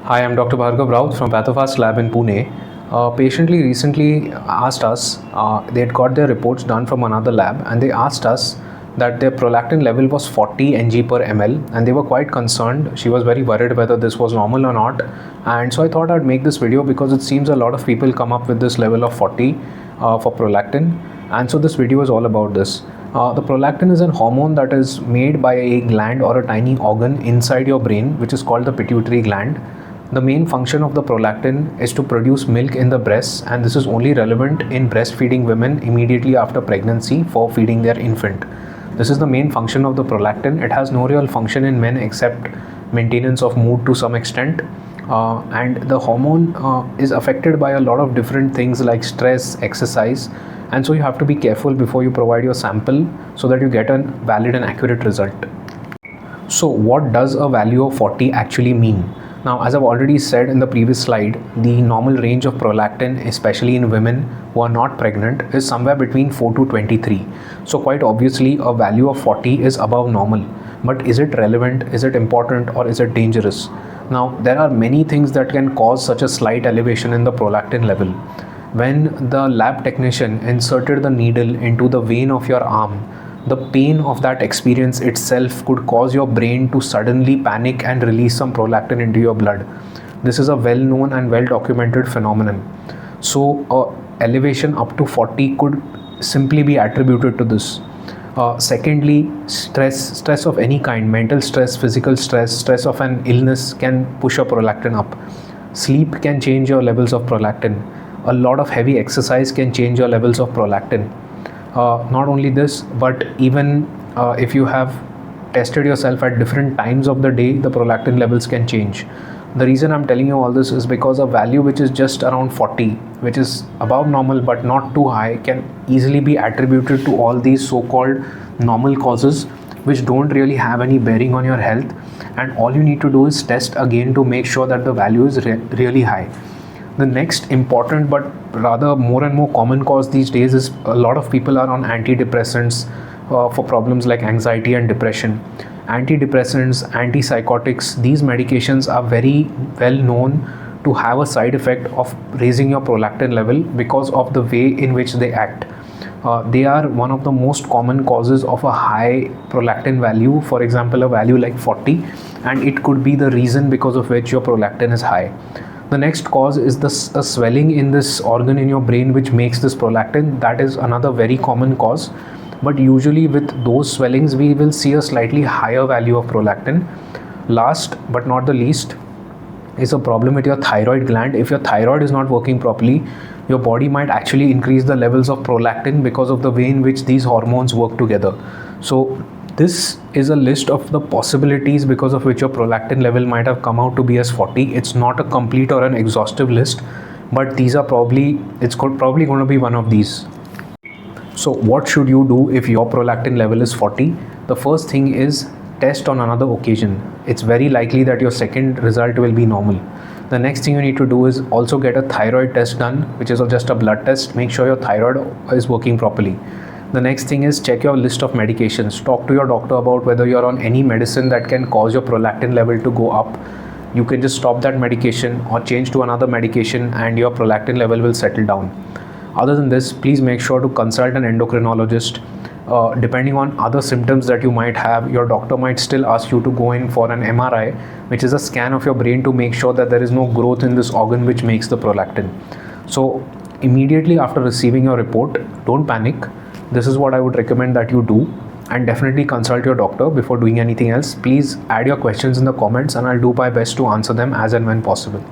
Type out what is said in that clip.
Hi, I'm Dr. Bhargav Raut from Pathofast Lab in Pune. A patient recently asked us, they had got their reports done from another lab, and they asked us that their prolactin level was 40 ng per ml, and they were quite concerned. She was very worried whether this was normal or not, and so I thought I'd make this video because it seems a lot of people come up with this level of 40 for prolactin, and so this video is all about this. The prolactin is a hormone that is made by a gland or a tiny organ inside your brain, which is called the pituitary gland. The main function of the prolactin is to produce milk in the breasts, and this is only relevant in breastfeeding women immediately after pregnancy for feeding their infant. This is the main function of the prolactin. It has no real function in men except maintenance of mood to some extent. And the hormone is affected by a lot of different things like stress, exercise, and so you have to be careful before you provide your sample so that you get a valid and accurate result. So what does a value of 40 actually mean? Now, as I've already said in the previous slide, the normal range of prolactin, especially in women who are not pregnant, is somewhere between 4 to 23. So quite obviously a value of 40 is above normal. But is it relevant, is it important, or is it dangerous? Now, there are many things that can cause such a slight elevation in the prolactin level. When the lab technician inserted the needle into the vein of your arm, the pain of that experience itself could cause your brain to suddenly panic and release some prolactin into your blood. This is a well-known and well-documented phenomenon. So, elevation up to 40 could simply be attributed to this. Secondly, stress of any kind, mental stress, physical stress, stress of an illness can push your prolactin up. Sleep can change your levels of prolactin. A lot of heavy exercise can change your levels of prolactin. Not only this, but even if you have tested yourself at different times of the day, the prolactin levels can change. The reason I'm telling you all this is because a value which is just around 40, which is above normal but not too high, can easily be attributed to all these so-called normal causes which don't really have any bearing on your health, and all you need to do is test again to make sure that the value is really high. The next important but rather more and more common cause these days is a lot of people are on antidepressants for problems like anxiety and depression. Antidepressants, antipsychotics, these medications are very well known to have a side effect of raising your prolactin level because of the way in which they act. They are one of the most common causes of a high prolactin value, for example a value like 40, and it could be the reason because of which your prolactin is high. The next cause is a swelling in this organ in your brain which makes this prolactin. That is another very common cause, but usually with those swellings we will see a slightly higher value of prolactin. Last but not the least is a problem with your thyroid gland. If your thyroid is not working properly, your body might actually increase the levels of prolactin because of the way in which these hormones work together. So this is a list of the possibilities because of which your prolactin level might have come out to be as 40. It's not a complete or an exhaustive list, but these are probably going to be one of these. So what should you do if your prolactin level is 40? The first thing is test on another occasion. It's very likely that your second result will be normal. The next thing you need to do is also get a thyroid test done, which is just a blood test. Make sure your thyroid is working properly. The next thing is check your list of medications. Talk to your doctor about whether you're on any medicine that can cause your prolactin level to go up. You can just stop that medication or change to another medication and your prolactin level will settle down. Other than this, please make sure to consult an endocrinologist. Depending on other symptoms that you might have, your doctor might still ask you to go in for an MRI, which is a scan of your brain to make sure that there is no growth in this organ which makes the prolactin. So immediately after receiving your report, don't panic. This is what I would recommend that you do, and definitely consult your doctor before doing anything else. Please add your questions in the comments and I'll do my best to answer them as and when possible.